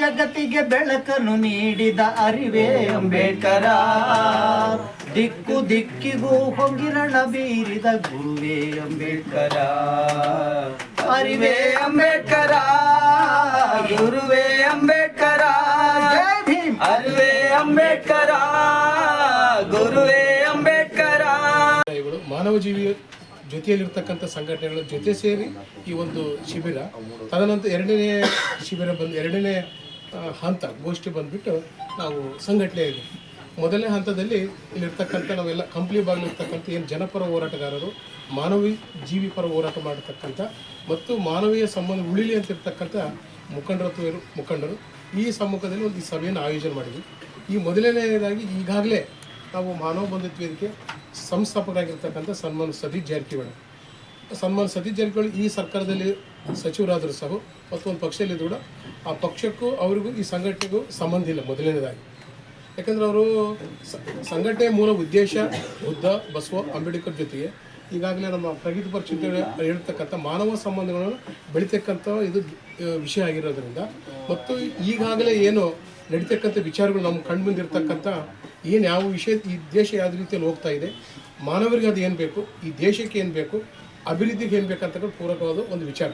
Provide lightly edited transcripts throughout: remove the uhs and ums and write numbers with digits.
ಜಗತ್ತಿಗೆ ಬೆಳಕನ್ನು ನೀಡಿದ ಅರಿವೇ ಅಂಬೇಡ್ಕರ. ದಿಕ್ಕು ದಿಕ್ಕಿಗೂ ಹೊಂಗಿರಣ ಬೀರಿದ ಗುರುವೇ ಅಂಬೇಡ್ಕರ. ಅರಿವೇ ಅಂಬೇಡ್ಕರ, ಗುರುವೇ ಅಂಬೇಡ್ಕರ. ಜೈ ಭೀಮ್. ಅರಿವೇ ಅಂಬೇಡ್ಕರ, ಗುರುವೇ ಅಂಬೇಡ್ಕರ. ಮಾನವ ಜೀವಿ ಜೊತೆಯಲ್ಲಿರ್ತಕ್ಕಂಥ ಸಂಘಟನೆಗಳ ಜೊತೆ ಸೇರಿ ಈ ಒಂದು ಶಿಬಿರ, ತದನಂತರ ಎರಡನೇ ಹಂತ ಗೋಷ್ಠಿ ಬಂದುಬಿಟ್ಟು ನಾವು ಸಂಘಟನೆ ಇದೆ. ಮೊದಲನೇ ಹಂತದಲ್ಲಿ ಇಲ್ಲಿರ್ತಕ್ಕಂಥ ನಾವೆಲ್ಲ ಕಂಪ್ಲಿ ಭಾಗಲಿರ್ತಕ್ಕಂಥ ಏನು ಜನಪರ ಹೋರಾಟಗಾರರು, ಮಾನವೀಯ ಜೀವಿ ಪರ ಹೋರಾಟ ಮಾಡತಕ್ಕಂಥ ಮತ್ತು ಮಾನವೀಯ ಸಂಬಂಧ ಉಳಿಲಿ ಅಂತಿರ್ತಕ್ಕಂಥ ಮುಖಂಡರು ಈ ಸಮ್ಮುಖದಲ್ಲಿ ಒಂದು ಈ ಸಭೆಯನ್ನು ಆಯೋಜನೆ ಮಾಡಿದ್ವಿ. ಈ ಮೊದಲನೇದಾಗಿ ಈಗಾಗಲೇ ನಾವು ಮಾನವ ಬಂಧುತ್ವ ವೇದಿಕೆ ಸಂಸ್ಥಾಪಕರಾಗಿರ್ತಕ್ಕಂಥ ಸನ್ಮಾನ ಸತೀಶ್ ಜಾರಕಿಹೊಳಿ ಈ ಸರ್ಕಾರದಲ್ಲಿ ಸಚಿವರಾದರೂ ಸಹ ಮತ್ತು ಒಂದು ಪಕ್ಷದಲ್ಲಿದ್ದು ಕೂಡ ಆ ಪಕ್ಷಕ್ಕೂ ಅವರಿಗೂ ಈ ಸಂಘಟನೆಗೂ ಸಂಬಂಧ ಇಲ್ಲ. ಮೊದಲನೇದಾಗಿ ಯಾಕಂದರೆ ಅವರು ಸಂಘಟನೆಯ ಮೂಲ ಉದ್ದೇಶ ಬುದ್ಧ, ಬಸವ, ಅಂಬೇಡ್ಕರ್ ಜೊತೆಗೆ ಈಗಾಗಲೇ ನಮ್ಮ ಪ್ರಗತಿಪರ ಚಿಂತನೆ ಹೇಳ್ತಕ್ಕಂಥ ಮಾನವ ಸಂಬಂಧಗಳನ್ನು ಬೆಳೀತಕ್ಕಂಥ ಇದು ವಿಷಯ ಆಗಿರೋದ್ರಿಂದ ಮತ್ತು ಈಗಾಗಲೇ ಏನು ನಡೀತಕ್ಕಂಥ ವಿಚಾರಗಳು ನಮ್ಮ ಕಣ್ಣು ಮುಂದಿರ್ತಕ್ಕಂಥ ಏನು ಯಾವ ವಿಷಯ ಈ ದೇಶ ಯಾವ ರೀತಿಯಲ್ಲಿ ಹೋಗ್ತಾ ಇದೆ, ಮಾನವರಿಗೆ ಅದು ಏನು ಬೇಕು, ಈ ದೇಶಕ್ಕೆ ಏನು ಬೇಕು, ಅಭಿವೃದ್ಧಿಗೆ ಏನು ಬೇಕಂತಕ್ಕಂಥ ಪೂರಕವಾದ ಒಂದು ವಿಚಾರ.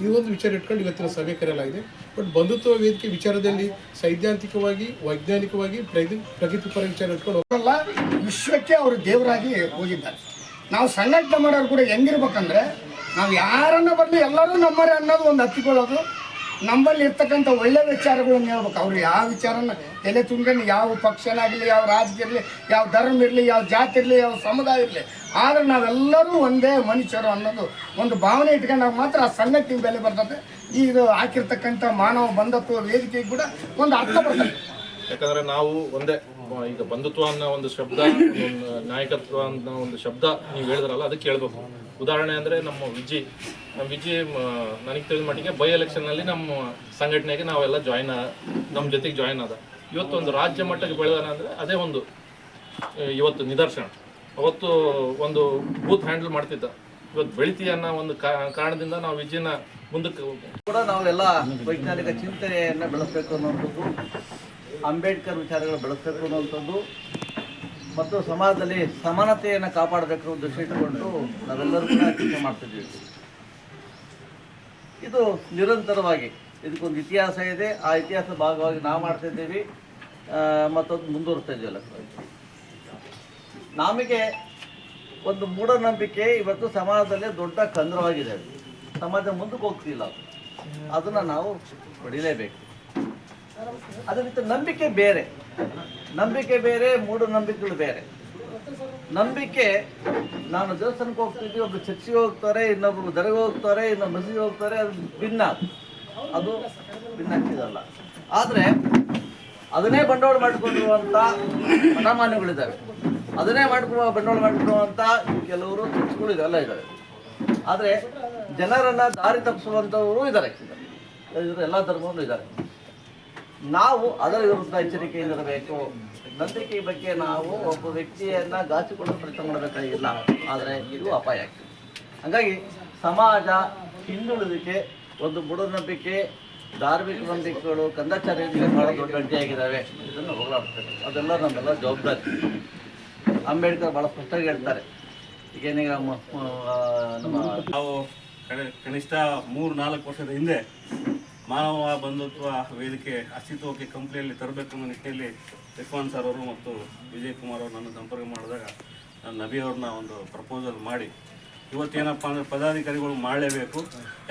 ಈ ಒಂದು ವಿಚಾರ ಇಟ್ಕೊಂಡು ಇವತ್ತಿನ ಸಭೆ ಕರೆಯಲಾಗಿದೆ. ಬಟ್ ಬಂಧುತ್ವ ವೇದಿಕೆ ವಿಚಾರದಲ್ಲಿ ಸೈದ್ಧಾಂತಿಕವಾಗಿ, ವೈಜ್ಞಾನಿಕವಾಗಿ ಪ್ರಗತಿಪರ ವಿಚಾರ ಇಟ್ಕೊಂಡು ವಿಶ್ವಕ್ಕೆ ಅವರು ದೇವರಾಗಿ ಹೋಗಿದ್ದಾರೆ. ನಾವು ಸಂಘಟನೆ ಮಾಡೋರು ಕೂಡ ಹೆಂಗಿರ್ಬೇಕಂದ್ರೆ, ನಾವು ಯಾರನ್ನ ಬರಲಿ ಎಲ್ಲರೂ ನಮ್ಮರೇ ಅನ್ನೋದು ಒಂದು ಹತ್ತಿಕೊಳ್ಳೋದು, ನಮ್ಮಲ್ಲಿ ಇರ್ತಕ್ಕಂಥ ಒಳ್ಳೆ ವಿಚಾರಗಳನ್ನ ಹೇಳ್ಬೇಕು. ಅವರು ಯಾವ ವಿಚಾರನ ತಲೆ ತುಂಬ್ಕೊಂಡು, ಯಾವ ಪಕ್ಷನಾಗಲಿ, ಯಾವ ರಾಜಕೀಯ ಇರಲಿ, ಯಾವ ಧರ್ಮ ಇರಲಿ, ಯಾವ ಜಾತಿ ಇರಲಿ, ಯಾವ ಸಮುದಾಯ ಇರಲಿ, ಆದರೆ ನಾವೆಲ್ಲರೂ ಒಂದೇ ಮನುಷ್ಯರು ಅನ್ನೋದು ಒಂದು ಭಾವನೆ ಇಟ್ಕೊಂಡಾಗ ಮಾತ್ರ ಆ ಸಂಘಟನೆಗೆ ಬೆಲೆ ಬರ್ತದೆ. ಇದು ಹಾಕಿರ್ತಕ್ಕಂಥ ಮಾನವ ಬಂಧುತ್ವ ವೇದಿಕೆಗೆ ಕೂಡ ಒಂದು ಅರ್ಥ ಬರ್ತದೆ. ಯಾಕಂದರೆ ನಾವು ಒಂದೇ, ಈಗ ಬಂಧುತ್ವ ಅನ್ನೋ ಒಂದು ಶಬ್ದ, ನಾಯಕತ್ವ ಅನ್ನೋ ಒಂದು ಶಬ್ದ ನೀವು ಹೇಳಿದ್ರಲ್ಲ, ಅದಕ್ಕೆ ಹೇಳ್ಬೇಕು. ಉದಾಹರಣೆ ಅಂದರೆ ನಮ್ಮ ವಿಜಿ ನನಗೆ ತಿಳಿದ ಮಟ್ಟಿಗೆ ಬೈ ಎಲೆಕ್ಷನ್ನಲ್ಲಿ ನಮ್ಮ ಸಂಘಟನೆಗೆ ನಾವೆಲ್ಲ ನಮ್ಮ ಜೊತೆಗೆ ಜಾಯಿನ್ ಆದ. ಇವತ್ತು ಒಂದು ರಾಜ್ಯ ಮಟ್ಟಕ್ಕೆ ಬೆಳೆದಾನ ಅಂದರೆ ಅದೇ ಒಂದು ಇವತ್ತು ನಿದರ್ಶನ. ಅವತ್ತು ಒಂದು ಬೂತ್ ಹ್ಯಾಂಡಲ್ ಮಾಡ್ತಿದ್ದ, ಇವತ್ತು ಬೆಳಿತೀಯ ಅನ್ನೋ ಒಂದು ಕಾರಣದಿಂದ ನಾವು ವಿಜಯನ ಮುಂದಕ್ಕೆ ಕೂಡ ನಾವೆಲ್ಲ ವೈಜ್ಞಾನಿಕ ಚಿಂತನೆಯನ್ನು ಬೆಳೆಸಬೇಕು ಅನ್ನೋಂಥದ್ದು, ಅಂಬೇಡ್ಕರ್ ವಿಚಾರಗಳು ಬೆಳೆಸಬೇಕು ಅನ್ನೋಂಥದ್ದು ಮತ್ತು ಸಮಾಜದಲ್ಲಿ ಸಮಾನತೆಯನ್ನು ಕಾಪಾಡಬೇಕು ಅನ್ನೋ ದೃಷ್ಟಿ ಇಟ್ಟುಕೊಂಡು ನಾವೆಲ್ಲರೂ ಕೂಡ ಚಿಂತನೆ ಮಾಡ್ತಿದ್ದೀವಿ. ಇದು ನಿರಂತರವಾಗಿ ಇದಕ್ಕೊಂದು ಇತಿಹಾಸ ಇದೆ. ಆ ಇತಿಹಾಸದ ಭಾಗವಾಗಿ ನಾವು ಮಾಡ್ತಿದ್ದೀವಿ ಮತ್ತು ಮುಂದುವರಿಸ್ತಾ ಇದ್ದೀವಲ್ಲ. ನಮಗೆ ಒಂದು ಮೂಢನಂಬಿಕೆ ಇವತ್ತು ಸಮಾಜದಲ್ಲಿ ದೊಡ್ಡ ಕಂದ್ರವಾಗಿದೆ. ಸಮಾಜ ಮುಂದಕ್ಕೆ ಹೋಗ್ತಿಲ್ಲ, ಅದನ್ನು ನಾವು ಹೊಡಿಲೇಬೇಕು. ಅದರಿಂದ ನಂಬಿಕೆ ಬೇರೆ, ಮೂಢನಂಬಿಕೆಗಳು ಬೇರೆ. ನಂಬಿಕೆ, ನಾನು ದೇವಸ್ಥಾನಕ್ಕೆ ಹೋಗ್ತಿದ್ವಿ, ಒಬ್ಬರು ಚರ್ಚಿಗೆ ಹೋಗ್ತಾರೆ, ಇನ್ನೊಬ್ರು ದರ್ಗೆ ಹೋಗ್ತಾರೆ, ಇನ್ನೊಬ್ಬರು ಮಸೀದಿಗೆ ಹೋಗ್ತಾರೆ, ಅದು ಭಿನ್ನ ಆಗ್ತಿದಲ್ಲ. ಆದರೆ ಅದನ್ನೇ ಬಂಡವಾಳ ಮಾಡಿಕೊಂಡಿರುವಂಥ ಮಠಮಾನ್ಯಗಳಿದ್ದಾವೆ, ಅದನ್ನೇ ಬಂಡವಾಳ ಮಾಡಿಕೊಳ್ಳುವಂಥ ಕೆಲವರು ಚರ್ಚ್ಗಳು ಇದೆಲ್ಲ ಇದ್ದಾವೆ. ಆದರೆ ಜನರನ್ನು ದಾರಿ ತಪ್ಪಿಸುವಂಥವರು ಇದ್ದಾರೆ, ಎಲ್ಲ ಧರ್ಮಗಳು ಇದ್ದಾರೆ. ನಾವು ಅದರ ವಿರುದ್ಧ ಎಚ್ಚರಿಕೆಯಿಂದಿರಬೇಕು. ನಂಬಿಕೆ ಬಗ್ಗೆ ನಾವು ಒಬ್ಬ ವ್ಯಕ್ತಿಯನ್ನು ಗಾಸಿಕೊಳ್ಳಲು ಪ್ರಯತ್ನ ಮಾಡಬೇಕಾಗಿಲ್ಲ, ಆದರೆ ಇದು ಅಪಾಯ ಆಗ್ತದೆ. ಹಾಗಾಗಿ ಸಮಾಜ ಹಿಂದುಳಿದಕ್ಕೆ ಒಂದು ಮೂಢನಂಬಿಕೆ, ಧಾರ್ಮಿಕ ನಂಬಿಕೆಗಳು, ಕಂದಾಚಾರ್ಯರಿಗೆ ಭಾಳ ದೊಡ್ಡ ಅಡ್ಡಿಯಾಗಿದ್ದಾವೆ. ಇದನ್ನು ಹೋಗಲಾಡ್ತದೆ. ಅದೆಲ್ಲ ನಮ್ಮೆಲ್ಲ ಜವಾಬ್ದಾರಿ. ಅಂಬೇಡ್ಕರ್ ಭಾಳ ಸ್ಪಷ್ಟವಾಗಿ ಹೇಳ್ತಾರೆ. ಈಗೇನೀಗ ನಾವು ಕನಿಷ್ಠ 3-4 ವರ್ಷದ ಹಿಂದೆ ಮಾನವ ಬಂಧುತ್ವ ವೇದಿಕೆ ಅಸ್ತಿತ್ವಕ್ಕೆ ಕಂಪ್ನಿಯಲ್ಲಿ ತರಬೇಕು ಅನ್ನೋ ನಿಟ್ಟಿನಲ್ಲಿ ರಿಫಾನ್ ಸರ್ ಅವರು ಮತ್ತು ವಿಜಯ್ ಕುಮಾರ್ ಅವರು ನನ್ನ ಸಂಪರ್ಕ ಮಾಡಿದಾಗ ನಾನು ನಬಿ ಅವ್ರನ್ನ ಒಂದು ಪ್ರಪೋಸಲ್ ಮಾಡಿ, ಇವತ್ತೇನಪ್ಪ ಅಂದರೆ ಪದಾಧಿಕಾರಿಗಳು ಮಾಡಲೇಬೇಕು.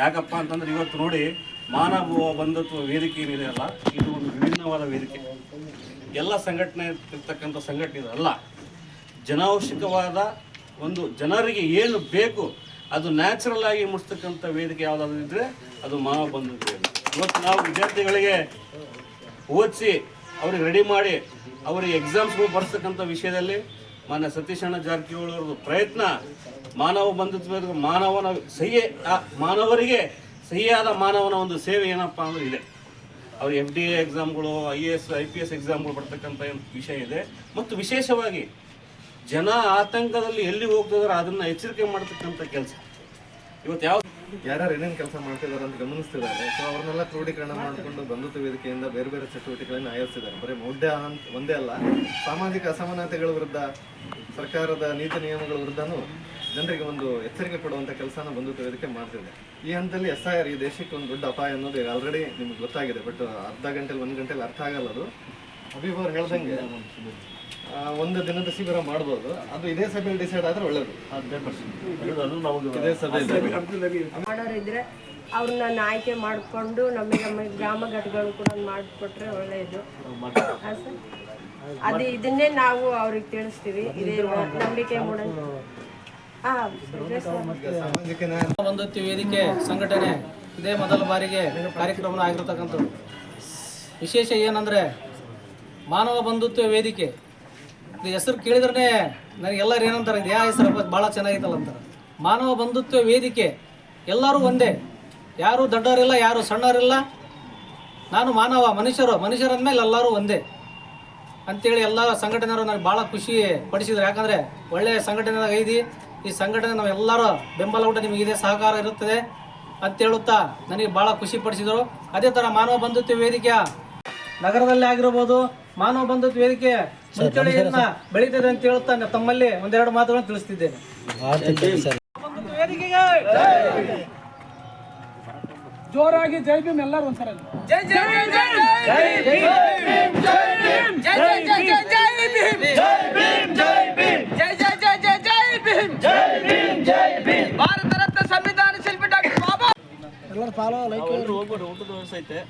ಯಾಕಪ್ಪ ಅಂತಂದರೆ ಇವತ್ತು ನೋಡಿ, ಮಾನವ ಬಂಧುತ್ವ ವೇದಿಕೆ ಏನಿದೆಯಲ್ಲ, ಇದು ಒಂದು ವಿಭಿನ್ನವಾದ ವೇದಿಕೆ. ಎಲ್ಲ ಸಂಘಟನೆ ಇರ್ತಕ್ಕಂಥ ಸಂಘಟನೆ ಇದಲ್ಲ, ಜನಾವಶ್ಯಕವಾದ ಒಂದು ಜನರಿಗೆ ಏನು ಬೇಕು ಅದು ನ್ಯಾಚುರಲ್ ಆಗಿ ಮುಡಿಸ್ತಕ್ಕಂಥ ವೇದಿಕೆ ಯಾವುದಾದ್ರೂ ಇದ್ದರೆ ಅದು ಮಾನವ ಬಂಧುತ್ವ. ಇವತ್ತು ನಾವು ವಿದ್ಯಾರ್ಥಿಗಳಿಗೆ ಓದಿಸಿ ಅವ್ರಿಗೆ ರೆಡಿ ಮಾಡಿ ಅವರಿಗೆ ಎಕ್ಸಾಮ್ಸ್ಗಳು ಬರೆಸ್ತಕ್ಕಂಥ ವಿಷಯದಲ್ಲಿ ಮಾನ್ಯ ಸತೀಶ್ ಜಾರಕಿಹೊಳಿ ಅವ್ರದ್ದು ಪ್ರಯತ್ನ, ಮಾನವ ಬಂಧುತ್ವ, ಮಾನವರಿಗೆ ಸಹಿಯಾದ ಮಾನವನ ಒಂದು ಸೇವೆ ಏನಪ್ಪ ಅಂದರೆ ಇದೆ. ಅವ್ರು FDA ಎಕ್ಸಾಮ್ಗಳು, IAS IPS ಎಕ್ಸಾಮ್ಗಳು ಬರ್ತಕ್ಕಂಥ ವಿಷಯ ಇದೆ. ಮತ್ತು ವಿಶೇಷವಾಗಿ ಜನ ಆತಂಕದಲ್ಲಿ ಎಲ್ಲಿ ಹೋಗ್ತಿದಾರೋ ಅದನ್ನು ಎಚ್ಚರಿಕೆ ಮಾಡ್ತಕ್ಕಂಥ ಕೆಲಸ ಇವತ್ತು ಯಾವ ಯಾರ್ಯಾರು ಏನೇನು ಕೆಲಸ ಮಾಡ್ತಿದ್ದಾರೆ ಅಂತ ಗಮನಿಸ್ತಿದ್ದಾರೆ. ಸೊ ಅವ್ರನ್ನೆಲ್ಲ ಕ್ರೋಢೀಕರಣ ಮಾಡಿಕೊಂಡು ಬಂಧುತ್ವ ವೇದಿಕೆಯಿಂದ ಬೇರೆ ಬೇರೆ ಚಟುವಟಿಕೆಗಳನ್ನು ಆಯೋಜಿಸಿದ್ದಾರೆ. ಬರೀ ಮೌಢ್ಯ ಒಂದೇ ಅಲ್ಲ, ಸಾಮಾಜಿಕ ಅಸಮಾನತೆಗಳ ವಿರುದ್ಧ, ಸರ್ಕಾರದ ನೀತಿ ನಿಯಮಗಳ ವಿರುದ್ಧನೂ ಜನರಿಗೆ ಒಂದು ಎಚ್ಚರಿಕೆ ಕೊಡುವಂಥ ಕೆಲಸನ ಬಂಧುತ್ವ ವೇದಿಕೆ ಮಾಡ್ತಿದೆ. ಈ ಹಂತದಲ್ಲಿ SIR ಈ ದೇಶಕ್ಕೆ ಒಂದು ದೊಡ್ಡ ಅಪಾಯ ಅನ್ನೋದು ಈಗ ಆಲ್ರೆಡಿ ನಿಮ್ಗೆ ಗೊತ್ತಾಗಿದೆ. ಬಟ್ ಅರ್ಧ ಗಂಟೆಲಿ 1 ಗಂಟೆಲಿ ಅರ್ಥ ಆಗಲ್ಲ ಅದು. ಹಬೀಬ್ ಅವ್ರು ಹೇಳ್ದಂಗೆ ಒಂದು ದಿನದ ಶಿಬಿರ ಮಾಡ್ಬೋದು, ಅದು ಇದೇ ಸಭೆಯಲ್ಲಿ ಡಿಸೈಡ್ ಆದ್ರೆ ಒಳ್ಳೇದು. ಇದೇ ಸಭೆಯಲ್ಲಿ ಮಾಡೋರಿದ್ರೆ ಅವ್ರನ್ನ ಆಯ್ಕೆ ಮಾಡಿಕೊಂಡು ನಮ್ಮ ಗ್ರಾಮ ಘಟಕಗಳು ಕೂಡ ಮಾಡಿಕೊಟ್ರೆ ಒಳ್ಳೆಯದು. ಅದು ಇದನ್ನೇ ನಾವು ಅವ್ರಿಗೆ ತಿಳಿಸ್ತೀವಿ. ಇದೇ ನಂಬಿಕೆ ಮೂಡ ಸಾಮಾಜಿಕ ನ್ಯಾಯ ಬಂಧುತ್ವ ವೇದಿಕೆ ಸಂಘಟನೆ ಇದೇ ಮೊದಲ ಬಾರಿಗೆ ಕಾರ್ಯಕ್ರಮ ಆಗಿರ್ತಕ್ಕಂಥದ್ದು. ವಿಶೇಷ ಏನಂದರೆ ಮಾನವ ಬಂಧುತ್ವ ವೇದಿಕೆ ಇದು ಹೆಸರು ಕೇಳಿದ್ರೆ ನನಗೆಲ್ಲರೂ ಏನಂತಾರೆ, ಇದು ಯಾವ ಹೆಸರು ಭಾಳ ಚೆನ್ನಾಗಿತ್ತಲ್ಲ ಅಂತಾರೆ. ಮಾನವ ಬಂಧುತ್ವ ವೇದಿಕೆ ಎಲ್ಲರೂ ಒಂದೇ, ಯಾರು ದೊಡ್ಡವರಿಲ್ಲ, ಯಾರು ಸಣ್ಣವರಿಲ್ಲ. ನಾನು ಮಾನವ, ಮನುಷ್ಯರಂದ್ಮೇಲೆ ಎಲ್ಲರೂ ಒಂದೇ ಅಂಥೇಳಿ ಎಲ್ಲ ಸಂಘಟನೆಯವರು ನನಗೆ ಭಾಳ ಖುಷಿ ಪಡಿಸಿದ್ರು. ಯಾಕಂದರೆ ಒಳ್ಳೆಯ ಸಂಘಟನೆದಾಗ ಐದಿ, ಈ ಸಂಘಟನೆ ನಾವೆಲ್ಲರೂ ಬೆಂಬಲ ಊಟ ನಿಮಗಿದೆ, ಸಹಕಾರ ಇರುತ್ತದೆ ಅಂತೇಳುತ್ತಾ ನನಗೆ ಭಾಳ ಖುಷಿ ಪಡಿಸಿದರು. ಅದೇ ಥರ ಮಾನವ ಬಂಧುತ್ವ ವೇದಿಕೆಯ ನಗರದಲ್ಲಿ ಆಗಿರ್ಬೋದು, ಮಾನವ ಬಂಧುತ್ವ ವೇದಿಕೆ ಮುಂಚೂಣಿಯಿಂದ ಬೆಳೀತದೆ ಅಂತ ಹೇಳುತ್ತಾ ತಮ್ಮಲ್ಲಿ ಒಂದೆರಡು ಮಾತುಗಳನ್ನು ತಿಳಿಸ್ತಿದ್ದೇನೆ. ಜೋರಾಗಿ ಜೈ ಭೀಮ್ ಎಲ್ಲರೂ ಒಂದ್ಸಲ ಜೈ ಜೈ ಜೈ ಜೈ ಜೈ ಭೀಮ್, ಜೈ ಭೀಮ್, ಜೈ ಜೈ ಜೈ ಜೈ ಜೈ ಭೀಮ್, ಜೈ ಭೀಮ್, ಜೈ ಭೀಮ್, ಜೈ ಜೈ ಜೈ ಜೈ ಜೈ ಭೀಮ್, ಜೈ ಭೀಮ್, ಜೈ ಭೀಮ್. ಭಾರತ ರತ್ನ ಸಂವಿಧಾನ ಶಿಲ್ಪಿ ಡಾಕ್ಟರ್ ಬಾಬಾ ಎಲ್ಲರೂ ಫಾಲೋ ಲೈಕ್ ಹೋಗ್ಬಿಟ್ಟು ಊಟದ ವ್ಯವಸ್ಥೆ ಐತೆ.